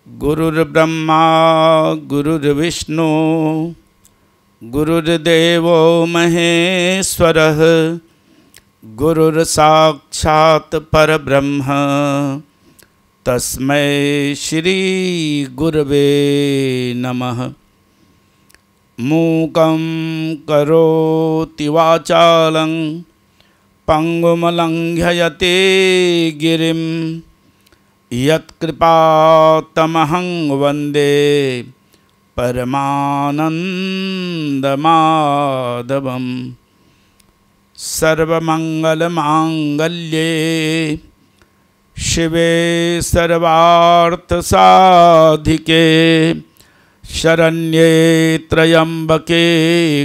गुरुर्ब्रह्मा गुरुर्विष्णु गुरुर्देवो महेश्वरः गुरुर्साक्षात् परब्रह्म तस्मै श्री गुरवे नमः। मूकं करोति वाचालं पंगुमलंघयते गिरिं यत्कृपातमहं वन्दे परमानन्दमाधवम्। सर्वमंगलमांगल्ये शिवे सर्वार्थसाधिके शरण्ये त्र्यंबके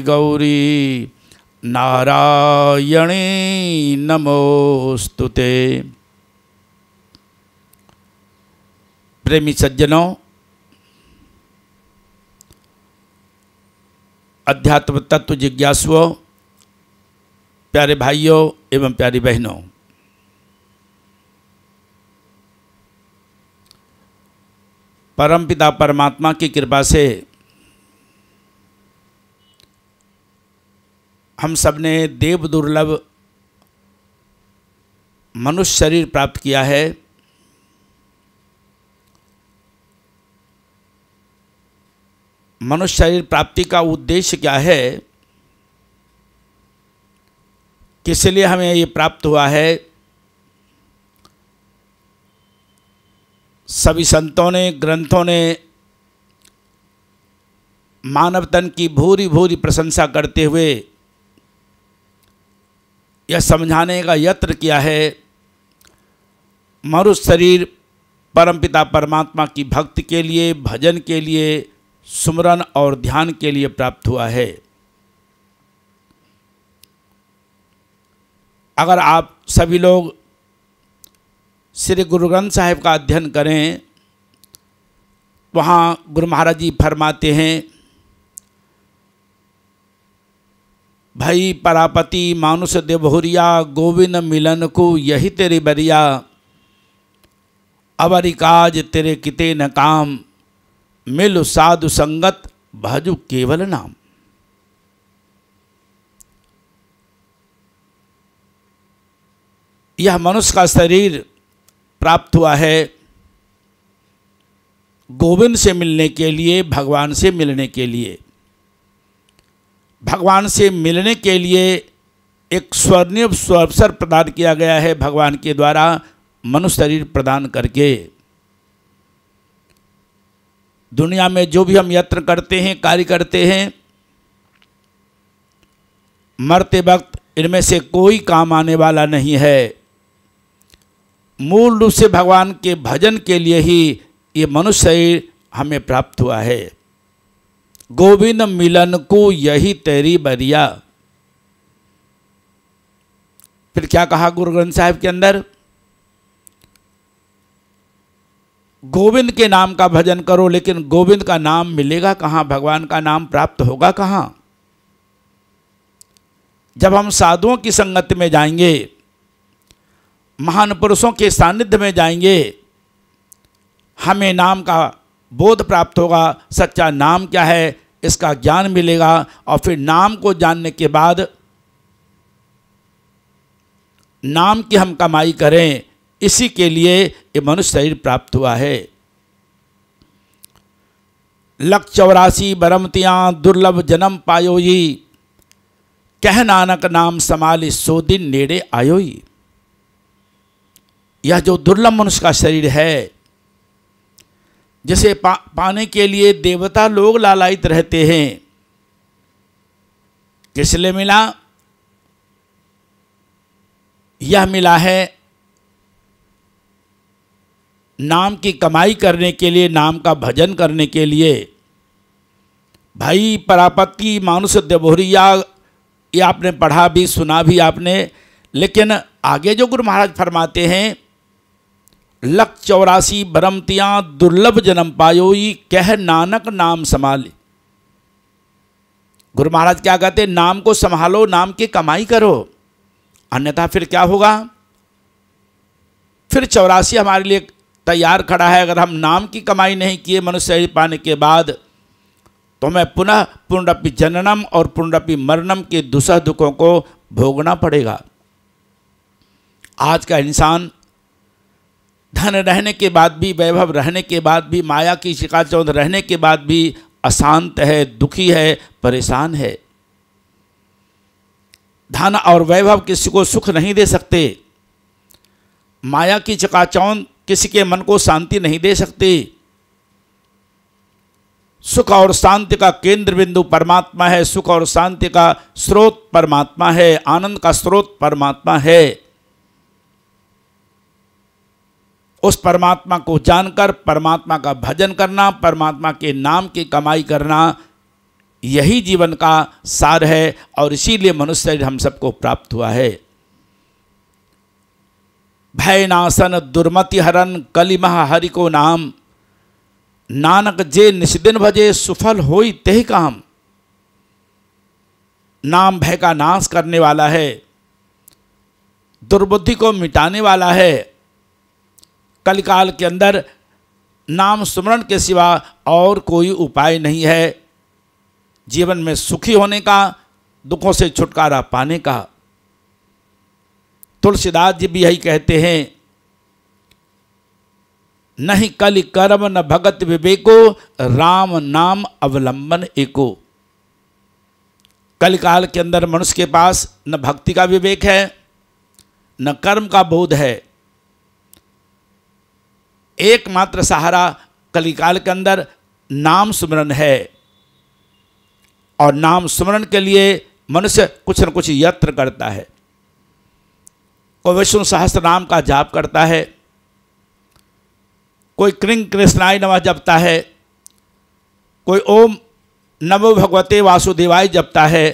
गौरी नारायणी नमोस्तुते। प्रेमी सज्जनों, अध्यात्म तत्व जिज्ञासुओं, प्यारे भाइयों एवं प्यारी बहनों, परमपिता परमात्मा की कृपा से हम सबने देव दुर्लभ मनुष्य शरीर प्राप्त किया है। मनुष्य शरीर प्राप्ति का उद्देश्य क्या है, किस लिए हमें ये प्राप्त हुआ है, सभी संतों ने, ग्रंथों ने मानव तन की भूरी भूरी प्रशंसा करते हुए यह समझाने का यत्न किया है, मनुष्य शरीर परमपिता परमात्मा की भक्ति के लिए, भजन के लिए, सुमरन और ध्यान के लिए प्राप्त हुआ है। अगर आप सभी लोग श्री गुरु ग्रंथ साहिब का अध्ययन करें, वहाँ गुरु महाराज जी फरमाते हैं, भई परापति मानुष देवहुरिया गोविंद मिलन को यही तेरी बरिया, अवरि काज तेरे किते न काम, मिलु साधु संगत भजु केवल नाम। यह मनुष्य का शरीर प्राप्त हुआ है गोविंद से मिलने के लिए, भगवान से मिलने के लिए। भगवान से मिलने के लिए एक स्वर्णिम अवसर प्रदान किया गया है भगवान के द्वारा, मनुष्य शरीर प्रदान करके। दुनिया में जो भी हम यत्न करते हैं, कार्य करते हैं, मरते वक्त इनमें से कोई काम आने वाला नहीं है। मूल रूप से भगवान के भजन के लिए ही ये मनुष्य शरीर हमें प्राप्त हुआ है। गोविंद मिलन को यही तेरी बरिया। फिर क्या कहा गुरु ग्रंथ साहिब के अंदर, गोविंद के नाम का भजन करो, लेकिन गोविंद का नाम मिलेगा कहाँ, भगवान का नाम प्राप्त होगा कहाँ? जब हम साधुओं की संगत में जाएंगे, महान पुरुषों के सानिध्य में जाएंगे, हमें नाम का बोध प्राप्त होगा। सच्चा नाम क्या है इसका ज्ञान मिलेगा, और फिर नाम को जानने के बाद नाम की हम कमाई करें, इसी के लिए ये मनुष्य शरीर प्राप्त हुआ है। 184 बरमतियाँ दुर्लभ जन्म पायोई, कह नानक नाम समालि सो दिन नेड़े आयोई। यह जो दुर्लभ मनुष्य का शरीर है, जिसे पाने के लिए देवता लोग लालायित रहते हैं, किस लिए मिला? यह मिला है नाम की कमाई करने के लिए, नाम का भजन करने के लिए। भाई परापति मानुष देवहुरिया, ये आपने पढ़ा भी, सुना भी आपने, लेकिन आगे जो गुरु महाराज फरमाते हैं, 184 बरमतियाँ दुर्लभ जन्म पायोई, कह नानक नाम संभाले। गुरु महाराज क्या कहते हैं, नाम को संभालो, नाम की कमाई करो, अन्यथा फिर क्या होगा? फिर 84 हमारे लिए तैयार खड़ा है। अगर हम नाम की कमाई नहीं किए मनुष्य शरीर पाने के बाद, तो हमें पुनः पुनरपि जननम और पुनरपि मरणम के दुसह दुखों को भोगना पड़ेगा। आज का इंसान धन रहने के बाद भी, वैभव रहने के बाद भी, माया की शिकाचौंध रहने के बाद भी अशांत है, दुखी है, परेशान है। धन और वैभव किसी को सुख नहीं दे सकते। माया की चकाचौंध किसी के मन को शांति नहीं दे सकती। सुख और शांति का केंद्र बिंदु परमात्मा है। सुख और शांति का स्रोत परमात्मा है। आनंद का स्रोत परमात्मा है। उस परमात्मा को जानकर परमात्मा का भजन करना, परमात्मा के नाम की कमाई करना, यही जीवन का सार है। और इसीलिए मनुष्य शरीर हम सबको प्राप्त हुआ है। भय नाशन दुर्मति हरन कलिमह हरि को नाम, नानक जे निष्दिन भजे सुफल होई तेहि काम। नाम भय का नाश करने वाला है, दुर्बुद्धि को मिटाने वाला है। कलिकाल के अंदर नाम स्मरण के सिवा और कोई उपाय नहीं है जीवन में सुखी होने का, दुखों से छुटकारा पाने का। तुलसीदास जी भी यही कहते हैं, नहीं कलि कर्म न भगत विवेको, राम नाम अवलंबन एको। कलिकाल के अंदर मनुष्य के पास न भक्ति का विवेक है, न कर्म का बोध है। एकमात्र सहारा कलिकाल के अंदर नाम स्मरण है। और नाम स्मरण के लिए मनुष्य कुछ न कुछ यत्न करता है। कोई विष्णु सहस्त्र नाम का जाप करता है, कोई क्रीं कृष्णाय नमः जपता है, कोई ओम नमो भगवते वासुदेवाय जपता है,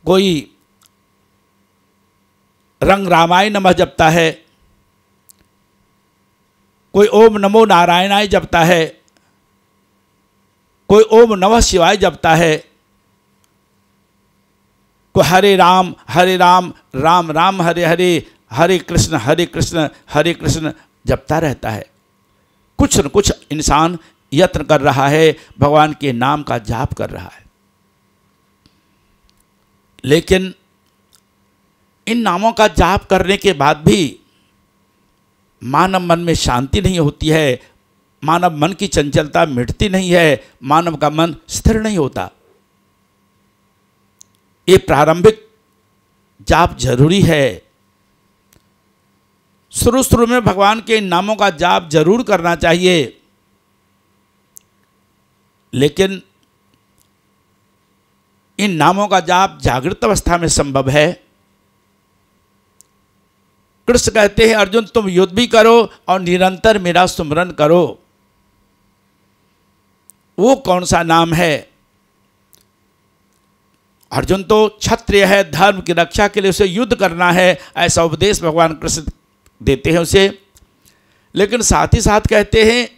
कोई रंग रामाय नमः जपता है, कोई ओम नमो नारायणाय जपता है, कोई ओम नमः शिवाय जपता है, कोई हरे राम राम राम हरे हरे, हरे कृष्ण जपता रहता है। कुछ न कुछ इंसान यत्न कर रहा है, भगवान के नाम का जाप कर रहा है। लेकिन इन नामों का जाप करने के बाद भी मानव मन में शांति नहीं होती है, मानव मन की चंचलता मिटती नहीं है, मानव का मन स्थिर नहीं होता। ये प्रारंभिक जाप जरूरी है। शुरू में भगवान के इन नामों का जाप जरूर करना चाहिए, लेकिन इन नामों का जाप जागृत अवस्था में संभव है। कृष्ण कहते हैं, अर्जुन तुम युद्ध भी करो और निरंतर मेरा सुमरन करो। वो कौन सा नाम है? अर्जुन तो क्षत्रिय है, धर्म की रक्षा के लिए उसे युद्ध करना है, ऐसा उपदेश भगवान कृष्ण देते हैं उसे। लेकिन साथ ही साथ कहते हैं,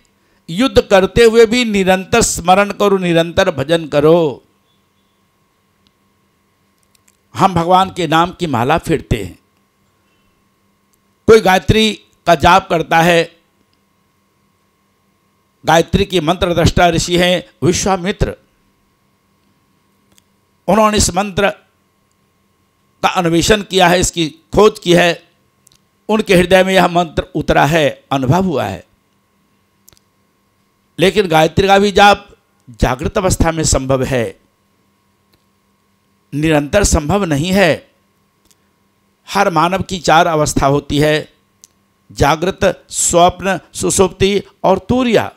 युद्ध करते हुए भी निरंतर स्मरण करो, निरंतर भजन करो। हम भगवान के नाम की माला फेरते हैं। कोई गायत्री का जाप करता है। गायत्री की मंत्र दृष्टा ऋषि हैं विश्वामित्र। उन्होंने इस मंत्र का अन्वेषण किया है, इसकी खोज की है। उनके हृदय में यह मंत्र उतरा है, अनुभव हुआ है। लेकिन गायत्री का भी जाप जागृत अवस्था में संभव है, निरंतर संभव नहीं है। हर मानव की 4 अवस्था होती है, जागृत, स्वप्न, सुषुप्ति और तुर्या।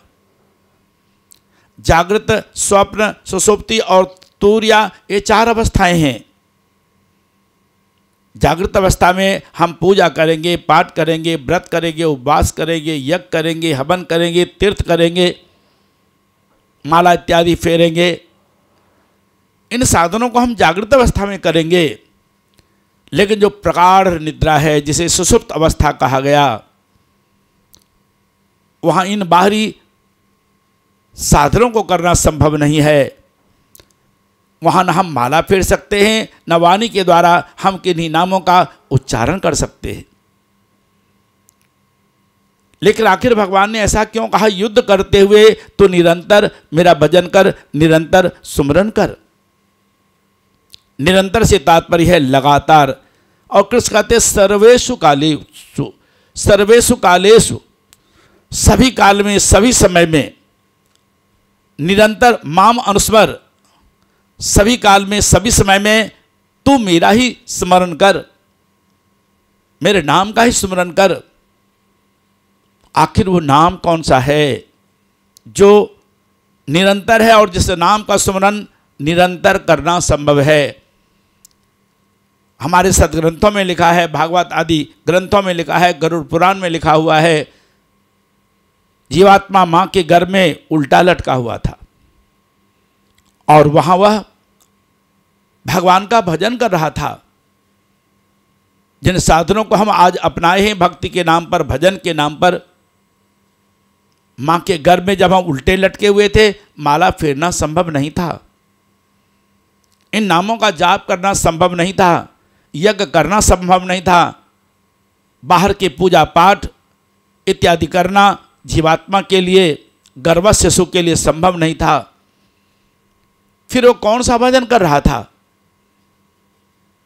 जागृत, स्वप्न, सुषुप्ति और तुर्या, ये 4 अवस्थाएं हैं। जागृत अवस्था में हम पूजा करेंगे, पाठ करेंगे, व्रत करेंगे, उपवास करेंगे, यज्ञ करेंगे, हवन करेंगे, तीर्थ करेंगे, माला इत्यादि फेरेंगे। इन साधनों को हम जागृत अवस्था में करेंगे। लेकिन जो प्रगाढ़ निद्रा है, जिसे सुषुप्त अवस्था कहा गया, वहाँ इन बाहरी साधनों को करना संभव नहीं है। वहाँ न हम माला फेर सकते हैं, न वाणी के द्वारा हम किन्हीं नामों का उच्चारण कर सकते हैं। लेकिन आखिर भगवान ने ऐसा क्यों कहा, युद्ध करते हुए तो निरंतर मेरा भजन कर, निरंतर सुमरन कर। निरंतर से तात्पर्य है लगातार। और कृष्ण कहते सर्वेषु कालेषु, सर्वेषु कालेषु, सभी काल में सभी समय में निरंतर माम अनुस्मर, सभी काल में सभी समय में तू मेरा ही स्मरण कर, मेरे नाम का ही स्मरण कर। आखिर वो नाम कौन सा है जो निरंतर है और जिस नाम का स्मरण निरंतर करना संभव है। हमारे सदग्रंथों में लिखा है, भागवत आदि ग्रंथों में लिखा है, गरुड़ पुराण में लिखा हुआ है, जीवात्मा मां के गर्भ में उल्टा लटका हुआ था और वहां वह भगवान का भजन कर रहा था। जिन साधनों को हम आज अपनाए हैं भक्ति के नाम पर, भजन के नाम पर, मां के गर्भ में जब हम उल्टे लटके हुए थे, माला फेरना संभव नहीं था, इन नामों का जाप करना संभव नहीं था, यज्ञ करना संभव नहीं था, बाहर के पूजा पाठ इत्यादि करना जीवात्मा के लिए, गर्भस्थ शिशु के लिए संभव नहीं था। फिर वो कौन सा भजन कर रहा था?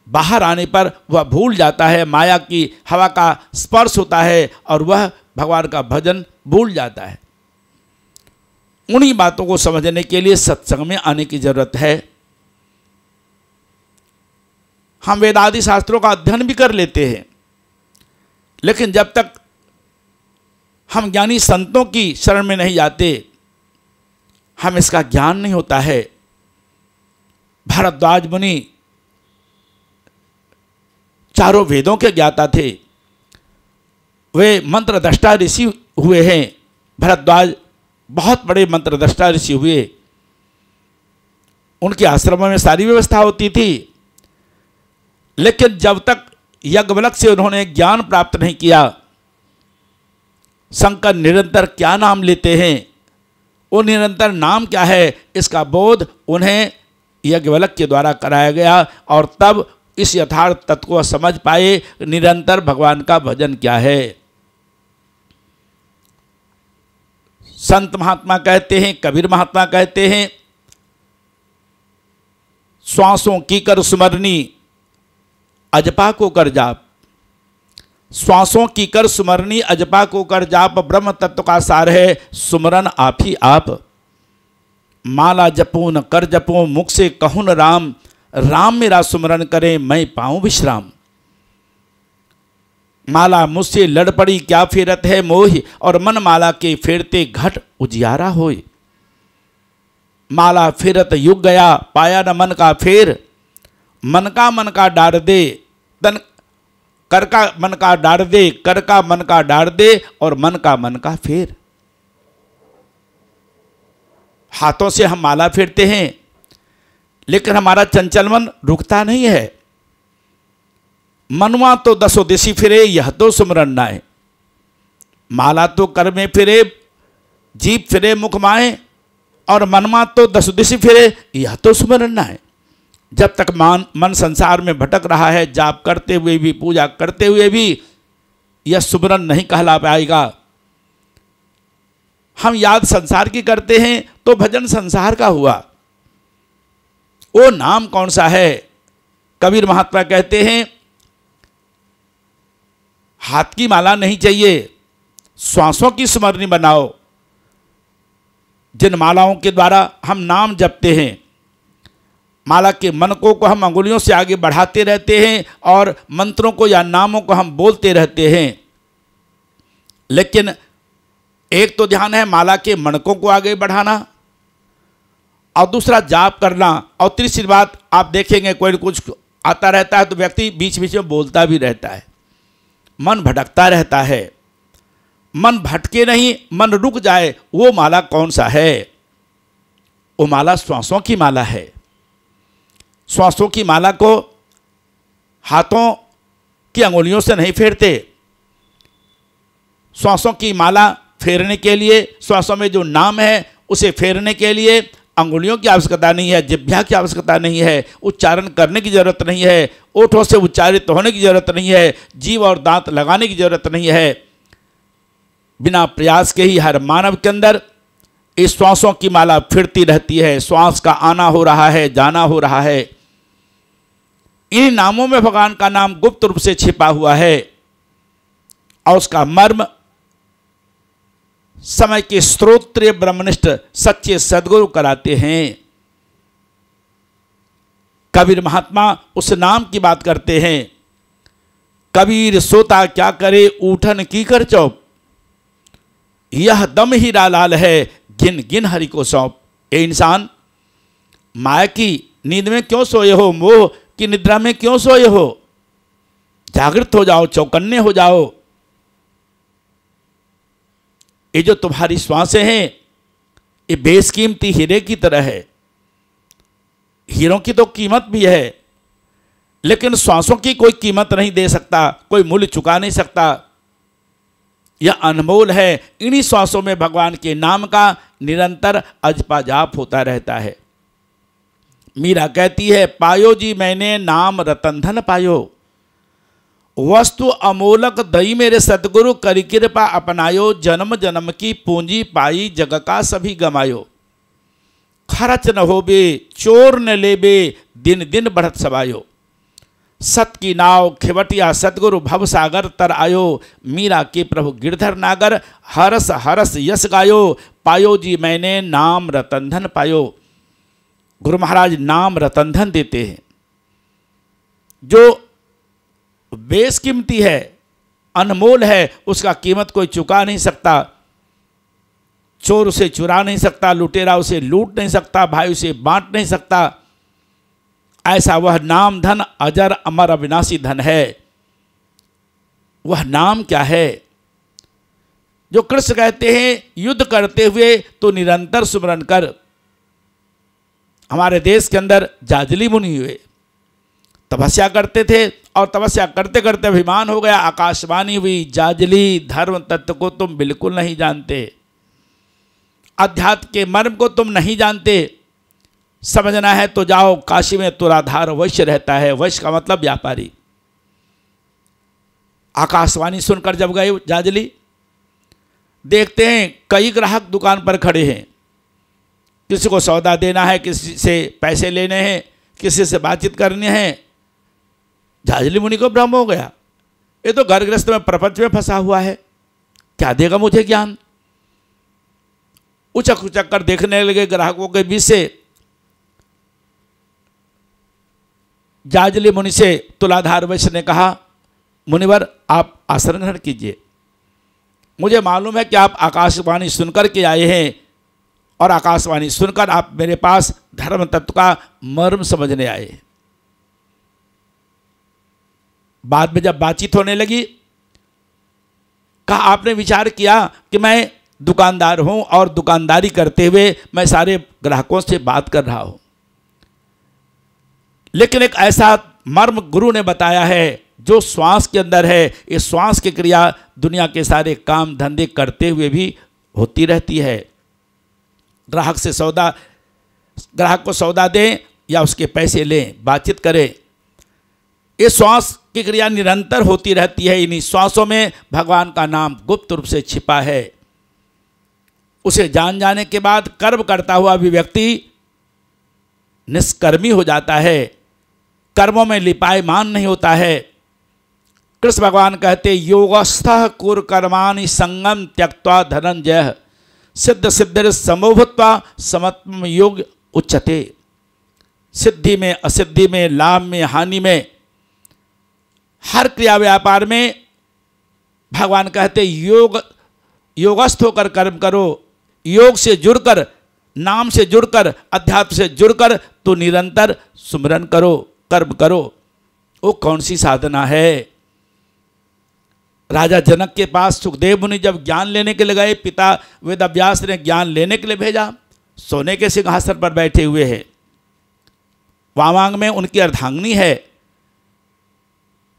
बाहर आने पर वह भूल जाता है, माया की हवा का स्पर्श होता है और वह भगवान का भजन भूल जाता है। उन्हीं बातों को समझने के लिए सत्संग में आने की जरूरत है। हम वेदादि शास्त्रों का अध्ययन भी कर लेते हैं, लेकिन जब तक हम ज्ञानी संतों की शरण में नहीं जाते, हम इसका ज्ञान नहीं होता है। भारद्वाज मुनि चारों वेदों के ज्ञाता थे, वे मंत्र दृष्टा ऋषि हुए हैं। भरद्वाज बहुत बड़े मंत्र दृष्टा ऋषि हुए, उनके आश्रमों में सारी व्यवस्था होती थी, लेकिन जब तक यज्ञवलक से उन्होंने ज्ञान प्राप्त नहीं किया, शंकर निरंतर क्या नाम लेते हैं, वो निरंतर नाम क्या है, इसका बोध उन्हें यज्ञवलक के द्वारा कराया गया और तब इस यथार्थ तत्व को समझ पाए निरंतर भगवान का भजन क्या है। संत महात्मा कहते हैं, कबीर महात्मा कहते हैं, श्वासों की कर सुमरनी अजपा को कर जाप, श्वासों की कर सुमरनी अजपा को कर जाप, ब्रह्म तत्व का सार है सुमरन आप ही आप। माला जपो न कर जपो, मुख से कहूँ न राम, राम मेरा सुमरन करे मैं पाऊं विश्राम। माला मुझसे लड़ पड़ी क्या फेरत है मोह, और मन माला के फेरते घट उजियारा होए। माला फेरत युग गया पाया न मन का फेर, मन का डार दे तन, कर का मन का डार दे, कर का मन का डार दे और मन का फेर। हाथों से हम माला फेरते हैं, लेकिन हमारा चंचल मन रुकता नहीं है। मनवा तो दसों दिशि फिरे, यह तो सुमरन नाए। माला तो कर में फिरे, जीभ फिरे मुख माए, और मनवा तो दसों दिशि फिरे, यह तो सुमरन नाए। जब तक मन संसार में भटक रहा है, जाप करते हुए भी, पूजा करते हुए भी, यह सुमरन नहीं कहला पाएगा। हम याद संसार की करते हैं तो भजन संसार का हुआ। वो नाम कौन सा है? कबीर महात्मा कहते हैं, हाथ की माला नहीं चाहिए, श्वासों की स्मरणी बनाओ। जिन मालाओं के द्वारा हम नाम जपते हैं, माला के मनकों को हम अंगुलियों से आगे बढ़ाते रहते हैं और मंत्रों को या नामों को हम बोलते रहते हैं, लेकिन एक तो ध्यान है माला के मनकों को आगे बढ़ाना और दूसरा जाप करना। और तीसरी बात आप देखेंगे, कोई कुछ आता रहता है तो व्यक्ति बीच बीच में बोलता भी रहता है, मन भटकता रहता है। मन भटके नहीं, मन रुक जाए, वो माला कौन सा है? वो माला श्वासों की माला है। श्वासों की माला को हाथों की अंगुलियों से नहीं फेरते। श्वासों की माला फेरने के लिए, श्वासों में जो नाम है उसे फेरने के लिए अंगुलियों की आवश्यकता नहीं है, जिह्वा की आवश्यकता नहीं है, उच्चारण करने की जरूरत नहीं है, ओठों से उच्चारित होने की जरूरत नहीं है, जीभ और दांत लगाने की जरूरत नहीं है। बिना प्रयास के ही हर मानव के अंदर इस श्वासों की माला फिरती रहती है। श्वास का आना हो रहा है, जाना हो रहा है। इन नामों में भगवान का नाम गुप्त रूप से छिपा हुआ है और उसका मर्म समय के स्त्रोत्रीय ब्रह्मनिष्ठ सच्चे सद्गुरु कराते हैं। कबीर महात्मा उस नाम की बात करते हैं। कबीर सोता क्या करे, उठन की कर चौप, यह दम ही लाल है, गिन गिन हरि को सौंप। ए इंसान, माया की नींद में क्यों सोए हो, मोह की निद्रा में क्यों सोए हो? जागृत हो जाओ, चौकन्ने हो जाओ। ये जो तुम्हारी श्वासें हैं ये बेशकीमती हीरे की तरह है। हीरों की तो कीमत भी है, लेकिन श्वासों की कोई कीमत नहीं दे सकता, कोई मूल्य चुका नहीं सकता। यह अनमोल है। इन्हीं श्वासों में भगवान के नाम का निरंतर अजपा जाप होता रहता है। मीरा कहती है, पायो जी मैंने नाम रतन धन पायो, वस्तु अमोलक दई मेरे सतगुरु करी कृपा अपनायो, जन्म जन्म की पूंजी पाई जग का सभी गमायो, खर्च न होबे चोर न लेबे दिन दिन बढ़त सवायो, सत की नाव खिवटिया सतगुरु भव सागर तर आयो, मीरा के प्रभु गिरधर नागर हरस हरस यश गायो, पायो जी मैंने नाम रतन धन पायो। गुरु महाराज नाम रतन धन देते हैं जो बेशकीमती है, अनमोल है, उसका कीमत कोई चुका नहीं सकता। चोर उसे चुरा नहीं सकता, लुटेरा उसे लूट नहीं सकता, भाई उसे बांट नहीं सकता। ऐसा वह नाम धन अजर अमर अविनाशी धन है। वह नाम क्या है? जो कृष्ण कहते हैं, युद्ध करते हुए तो निरंतर सुमरन कर। हमारे देश के अंदर जाजली मुनि हुए, तपस्या करते थे और तपस्या करते करते अभिमान हो गया, आकाशवाणी हुई, जाजली धर्म तत्व को तुम बिल्कुल नहीं जानते, अध्यात्म के मर्म को तुम नहीं जानते, समझना है तो जाओ काशी में तुलाधार वैश्य रहता है। वैश्य का मतलब व्यापारी। आकाशवाणी सुनकर जब गए जाजली, देखते हैं कई ग्राहक दुकान पर खड़े हैं, किसी को सौदा देना है, किसी से पैसे लेने हैं, किसी से बातचीत करनी है। जाजली मुनि को भ्रम हो गया, ये तो घर गृहस्थ में प्रपंच में फंसा हुआ है, क्या देगा मुझे ज्ञान। उचक उचक कर देखने लगे ग्राहकों के बीच से। जाजली मुनि से तुलाधार वैश्य ने कहा, मुनिवर आप आसन ग्रहण कीजिए, मुझे मालूम है कि आप आकाशवाणी सुनकर के आए हैं और आकाशवाणी सुनकर आप मेरे पास धर्म तत्व का मर्म समझने आए। बाद में जब बातचीत होने लगी, कहा आपने विचार किया कि मैं दुकानदार हूं और दुकानदारी करते हुए मैं सारे ग्राहकों से बात कर रहा हूं, लेकिन एक ऐसा मर्म गुरु ने बताया है जो श्वास के अंदर है। ये श्वास की क्रिया दुनिया के सारे काम धंधे करते हुए भी होती रहती है। ग्राहक को सौदा दें या उसके पैसे लें, बातचीत करें, ये श्वास की क्रिया निरंतर होती रहती है। इन्हीं श्वासों में भगवान का नाम गुप्त रूप से छिपा है। उसे जान जाने के बाद कर्म करता हुआ भी व्यक्ति निष्कर्मी हो जाता है, कर्मों में लिपायमान नहीं होता है। कृष्ण भगवान कहते, योगस्थः कुर कर्माणि संगम त्यक्त्वा धनंजय, सिद्ध सिद्धिर समोभूत्वा समत्म योग उच्यते। सिद्धि में, असिद्धि में, लाभ में, हानि में, हर क्रिया व्यापार में भगवान कहते योगस्थ होकर कर्म करो, योग से जुड़कर, नाम से जुड़कर, अध्यात्म से जुड़कर तो निरंतर सुमरन करो, कर्म करो। वो कौन सी साधना है? राजा जनक के पास सुखदेव मुनि जब ज्ञान लेने के लिए गए, पिता वेदव्यास ने ज्ञान लेने के लिए भेजा, सोने के सिंहासन पर बैठे हुए हैं, वामांग में उनकी अर्धांगिनी है,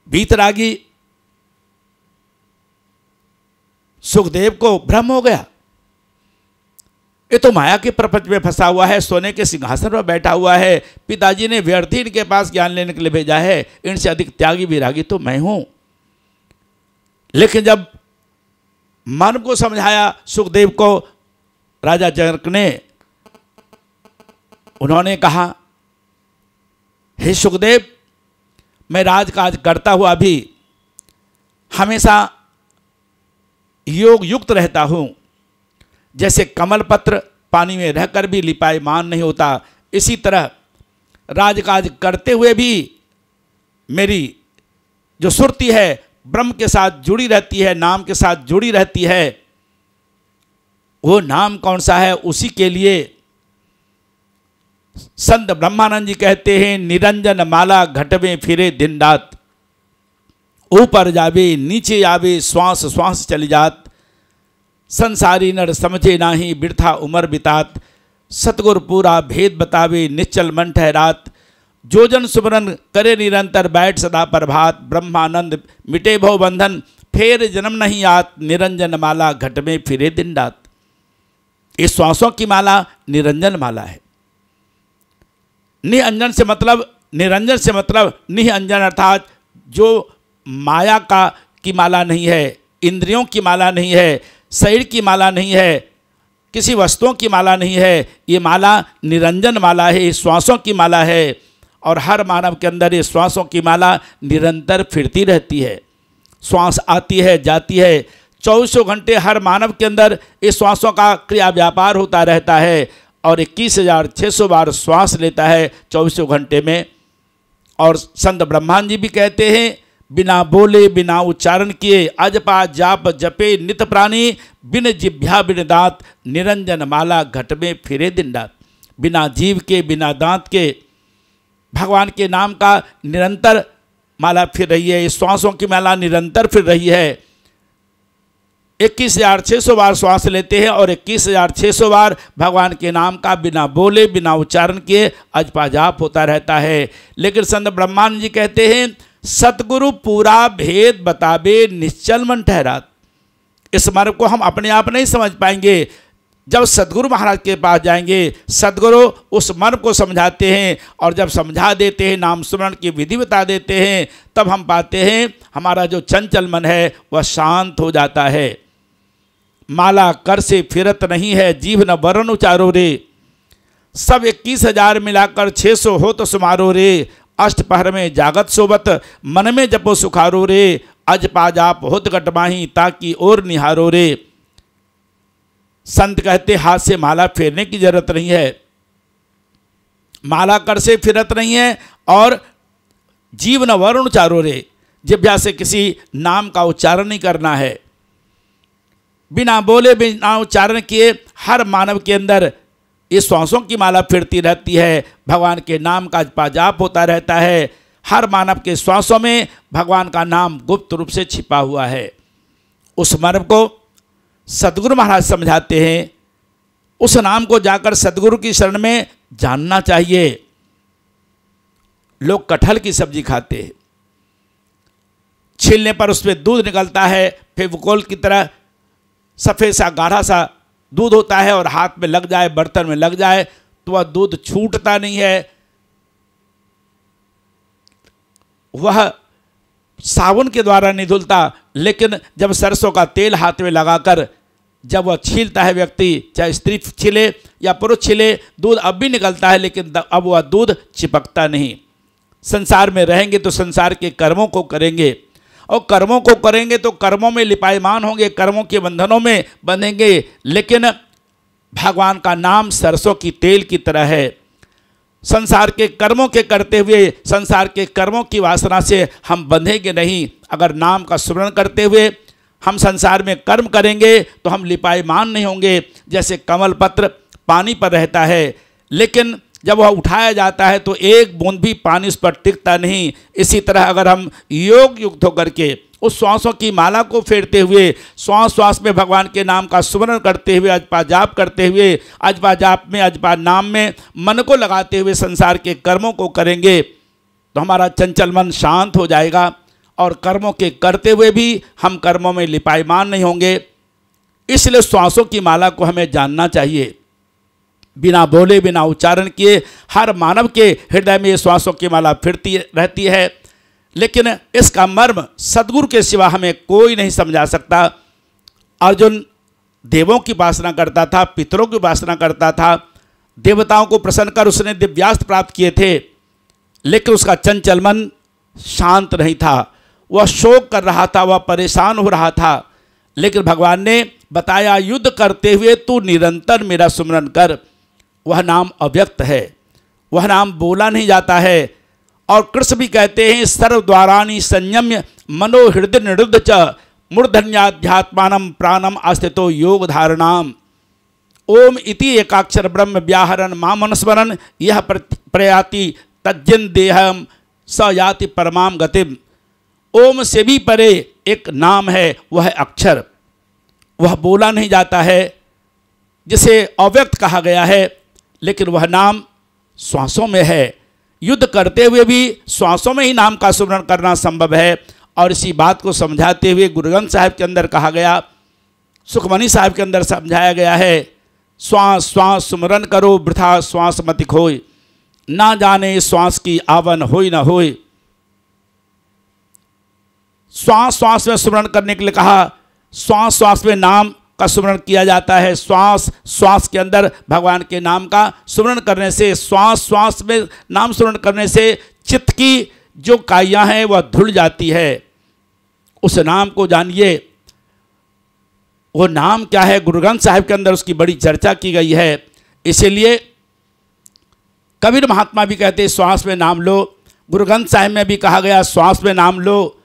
बीतरागी। सुखदेव को भ्रम हो गया, ये तो माया के प्रपंच में फंसा हुआ है, सोने के सिंहासन पर बैठा हुआ है, पिताजी ने व्यर्थ ही इनके पास ज्ञान लेने के लिए भेजा है, इनसे अधिक त्यागी विरागी तो मैं हूं। लेकिन जब मन को समझाया सुखदेव को राजा जनक ने। उन्होंने कहा, हे सुखदेव, मैं राजकाज करता हुआ भी हमेशा योग युक्त रहता हूँ। जैसे कमल पत्र पानी में रहकर भी लिपायमान नहीं होता, इसी तरह राजकाज करते हुए भी मेरी जो सुरती है ब्रह्म के साथ जुड़ी रहती है, नाम के साथ जुड़ी रहती है। वो नाम कौन सा है, उसी के लिए संत ब्रह्मानंद जी कहते हैं, निरंजन माला घट में फिरे दिन रात, ऊपर जावे नीचे आवे श्वास श्वास चली जात, संसारी नर समझे नाही बिरथा उमर बितात, सतगुर पूरा भेद बतावे निश्चल मन ठहरात, जो जन सुमरन करे निरंतर बैठ सदा प्रभात, ब्रह्मानंद मिटे भव बंधन फेर जन्म नहीं आत, निरंजन माला घट में फिरे दिन रात। इस श्वासों की माला निरंजन माला है। निरंजन से मतलब, निरंजन से मतलब निरंजन अर्थात जो माया का की माला नहीं है, इंद्रियों की माला नहीं है, शरीर की माला नहीं है, किसी वस्तुओं की माला नहीं है। ये माला निरंजन माला है, श्वासों की माला है। और हर मानव के अंदर ये श्वासों की माला निरंतर फिरती रहती है। श्वास आती है जाती है, 24 घंटे हर मानव के अंदर इस श्वासों का क्रिया व्यापार होता रहता है। और 21,600 बार श्वास लेता है 24 घंटे में। और संत ब्रह्मानंद जी भी कहते हैं, बिना बोले बिना उच्चारण किए अजपा जाप जपे नित प्राणी, बिन जिभ्या बिन दांत निरंजन माला घट में फिरे दिन रात। बिना जीव के बिना दांत के भगवान के नाम का निरंतर माला फिर रही है। इस श्वासों की माला निरंतर फिर रही है। 21,600 बार श्वास लेते हैं और 21,600 बार भगवान के नाम का बिना बोले बिना उच्चारण किए अजपा जाप होता रहता है। लेकिन संत ब्रह्मानंद जी कहते हैं, सतगुरु पूरा भेद बतावे निश्चल मन ठहरात। इस मार्ग को हम अपने आप नहीं समझ पाएंगे। जब सदगुरु महाराज के पास जाएंगे, सदगुरु उस मन को समझाते हैं और जब समझा देते हैं, नाम स्मरण की विधि बता देते हैं, तब हम पाते हैं हमारा जो चंचल मन है वह शांत हो जाता है। माला कर से फिरत नहीं है, जीव न वरण उचारो रे, सब 21,000 मिलाकर 600 हो तो सुमारो रे, अष्टपहर में जागत सोबत मन में जपो सुखारो रे, अज पाजाप होत गटमाही ताकि और निहारो रे। संत कहते हाथ से माला फेरने की जरूरत नहीं है, माला कर से फिरत नहीं है, और जीव न वरुण उचारो रे, जिह्वा से किसी नाम का उच्चारण नहीं करना है। बिना बोले बिना उच्चारण किए हर मानव के अंदर इस श्वासों की माला फिरती रहती है। भगवान के नाम का जाप होता रहता है। हर मानव के श्वासों में भगवान का नाम गुप्त रूप से छिपा हुआ है। उस मर्म को सदगुरु महाराज समझाते हैं। उस नाम को जाकर सदगुरु की शरण में जानना चाहिए। लोग कटहल की सब्जी खाते हैं, छीलने पर उसमें दूध निकलता है, फेविकोल की तरह सफ़ेद सा गाढ़ा सा दूध होता है, और हाथ में लग जाए, बर्तन में लग जाए तो वह दूध छूटता नहीं है। वह साबुन के द्वारा नहीं धुलता, लेकिन जब सरसों का तेल हाथ में लगाकर जब वह छीलता है व्यक्ति, चाहे स्त्री छीले या पुरुष छीले, दूध अब भी निकलता है, लेकिन अब वह दूध चिपकता नहीं। संसार में रहेंगे तो संसार के कर्मों को करेंगे, और कर्मों को करेंगे तो कर्मों में लिपायमान होंगे, कर्मों के बंधनों में बंधेंगे। लेकिन भगवान का नाम सरसों की तेल की तरह है। संसार के कर्मों के करते हुए संसार के कर्मों की वासना से हम बंधेंगे नहीं। अगर नाम का स्मरण करते हुए हम संसार में कर्म करेंगे तो हम लिपायमान नहीं होंगे। जैसे कमल पत्र पानी पर रहता है, लेकिन जब वह उठाया जाता है तो एक बूंद भी पानी उस पर टिकता नहीं। इसी तरह अगर हम योग युक्त होकर के उस श्वासों की माला को फेरते हुए श्वास श्वास में भगवान के नाम का स्मरण करते हुए, अजपा जाप करते हुए, अजपा जाप में अजपा नाम में मन को लगाते हुए संसार के कर्मों को करेंगे तो हमारा चंचल मन शांत हो जाएगा, और कर्मों के करते हुए भी हम कर्मों में लिपायमान नहीं होंगे। इसलिए श्वासों की माला को हमें जानना चाहिए। बिना बोले बिना उच्चारण किए हर मानव के हृदय में श्वासों की माला फिरती रहती है, लेकिन इसका मर्म सदगुरु के सिवा हमें कोई नहीं समझा सकता। अर्जुन देवों की उपासना करता था, पितरों की उपासना करता था, देवताओं को प्रसन्न कर उसने दिव्यास्त्र प्राप्त किए थे, लेकिन उसका चंचल मन शांत नहीं था। वह शोक कर रहा था, वह परेशान हो रहा था। लेकिन भगवान ने बताया, युद्ध करते हुए तू निरंतर मेरा सुमरन कर। वह नाम अव्यक्त है, वह नाम बोला नहीं जाता है। और कृष्ण भी कहते हैं, सर्वद्वाराणि संयम्य मनो हृदय निरुद्ध च मूर्धन्याध्यात्मानं प्राणम आस्थितो योग धारणाम। ओम इति एकाक्षर ब्रह्म व्याहरण मामनुस्मरन यह प्रयाति तज्जन देहम स याति परमाम गतिम। ओम से भी परे एक नाम है, वह है अक्षर। वह बोला नहीं जाता है, जिसे अव्यक्त कहा गया है, लेकिन वह नाम श्वासों में है। युद्ध करते हुए भी श्वासों में ही नाम का सुमरण करना संभव है। और इसी बात को समझाते हुए गुरु ग्रंथ साहिब के अंदर कहा गया, सुखमनी साहिब के अंदर समझाया गया है, श्वास श्वास सुमरन करो वृथा श्वास मति खोय, ना जाने श्वास की आवन होय न होय। श्वास श्वास में सुमरण करने के लिए कहा, श्वास श्वास में नाम का सुमरण किया जाता है। श्वास श्वास के अंदर भगवान के नाम का सुमरण करने से, श्वास श्वास में नाम सुमरण करने से चित्त की जो काइयाँ हैं वह धुल जाती है। उस नाम को जानिए, वो नाम क्या है, गुरु ग्रंथ साहिब के अंदर उसकी बड़ी चर्चा की गई है। इसीलिए कबीर महात्मा भी कहते हैं, श्वास में नाम लो। गुरु ग्रंथ साहिब में भी कहा गया, श्वास में नाम लो।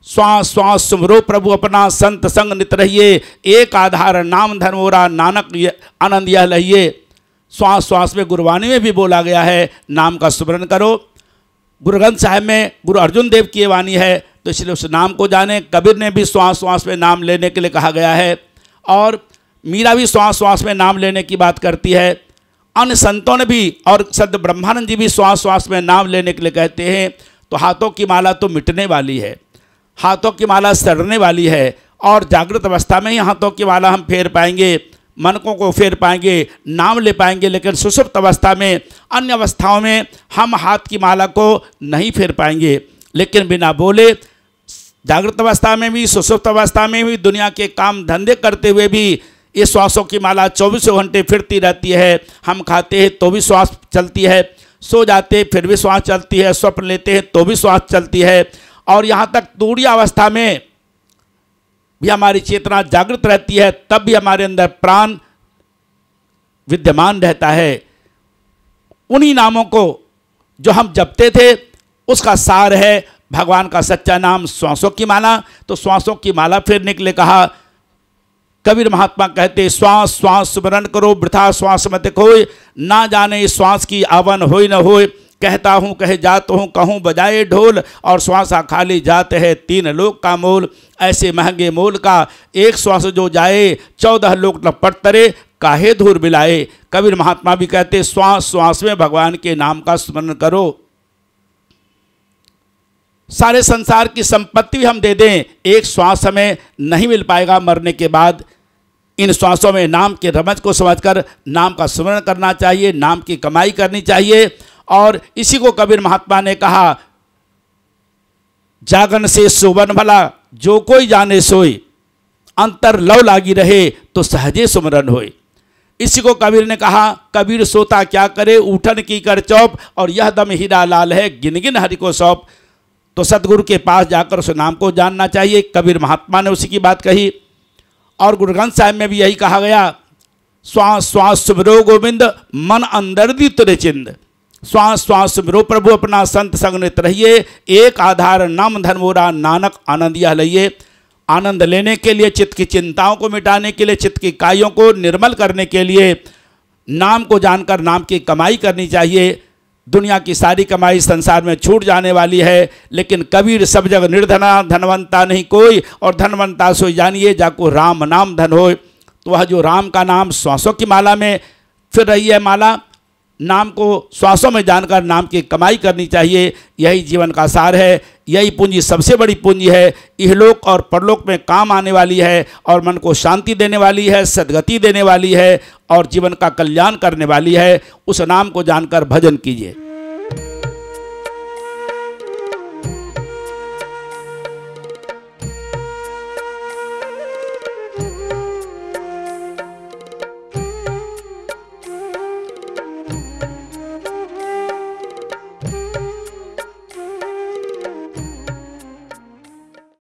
श्वास श्वास सुमरो प्रभु अपना, संत संग नित रहिए, एक आधार नाम धर्म ओरा, नानक आनंद यह लहिए। श्वास श्वास में गुरबानी में भी बोला गया है, नाम का सुमरण करो। गुरु ग्रंथ साहिब में गुरु अर्जुन देव की वाणी है, तो इसलिए उस नाम को जाने। कबीर ने भी श्वास श्वास में नाम लेने के लिए कहा गया है, और मीरा भी श्वास श्वास में नाम लेने की बात करती है। अन्य संतों ने भी, और संत ब्रह्मानंद जी भी श्वास श्वास में नाम लेने के लिए कहते हैं। तो हाथों की माला तो मिटने वाली है, हाथों की माला सड़ने वाली है, और जागृत अवस्था में ही हाथों की माला हम फेर पाएंगे, मनकों को फेर पाएंगे, नाम ले पाएंगे। लेकिन सुषुप्त अवस्था में, अन्य अवस्थाओं में हम हाथ की माला को नहीं फेर पाएंगे। लेकिन बिना बोले जागृत अवस्था में भी, सुषुप्त अवस्था में भी, दुनिया के काम धंधे करते हुए भी ये श्वासों की माला 24 घंटे फिरती रहती है। हम खाते हैं तो भी श्वास चलती है, सो जाते फिर भी श्वास चलती है, स्वप्न लेते हैं तो भी श्वास चलती है। और यहाँ तक तुरीय अवस्था में भी हमारी चेतना जागृत रहती है, तब भी हमारे अंदर प्राण विद्यमान रहता है। उन्हीं नामों को जो हम जपते थे उसका सार है भगवान का सच्चा नाम, श्वासों की माला। तो श्वासों की माला फेरने के लिए कहा। कबीर महात्मा कहते, श्वास श्वास सुमरन करो वृथा श्वास मत खोय, ना जाने श्वास की आवन होय न होय। कहता हूँ कहे जात हूँ, कहूँ बजाए ढोल, और श्वासा खाली जात है 3 लोक का मोल। ऐसे महंगे मोल का एक श्वास जो जाए, 14 लोक न पड़तरे काहे धूर मिलाए। कबीर महात्मा भी कहते, श्वास श्वास में भगवान के नाम का स्मरण करो। सारे संसार की संपत्ति भी हम दे दें, एक श्वास हमें नहीं मिल पाएगा मरने के बाद। इन श्वासों में नाम के रमज को समझकर नाम का स्मरण करना चाहिए, नाम की कमाई करनी चाहिए। और इसी को कबीर महात्मा ने कहा, जागन से सुवन भला जो कोई जाने सोई, अंतर लव लागी रहे तो सहजे सुमरन होय। इसी को कबीर ने कहा, कबीर सोता क्या करे उठन की कर चौप, और यह दम हीरा लाल है गिन गिन हरि को सौंप। तो सदगुरु के पास जाकर उस नाम को जानना चाहिए। कबीर महात्मा ने उसी की बात कही। और गुरु ग्रंथ साहिब में भी यही कहा गया, श्वास श्वास सुमरो गोविंद, मन अंदर दी तुरे चिंद। श्वास श्वास सुमरो प्रभु अपना, संत संग नित रहिए, एक आधार नाम धन मोरा, नानक आनंद यह लइए। आनंद लेने के लिए, चित्त की चिंताओं को मिटाने के लिए, चित्त की काइयों को निर्मल करने के लिए नाम को जानकर नाम की कमाई करनी चाहिए। दुनिया की सारी कमाई संसार में छूट जाने वाली है, लेकिन कबीर सब जग निर्धना, धनवंता नहीं कोई, और धनवंता सोई जानिए जाको राम नाम धन होय। तो वह जो राम का नाम श्वासों की माला में फिर रही है माला, नाम को श्वासों में जानकर नाम की कमाई करनी चाहिए। यही जीवन का सार है, यही पूंजी सबसे बड़ी पूंजी है, इहलोक और परलोक में काम आने वाली है, और मन को शांति देने वाली है, सद्गति देने वाली है, और जीवन का कल्याण करने वाली है। उस नाम को जानकर भजन कीजिए।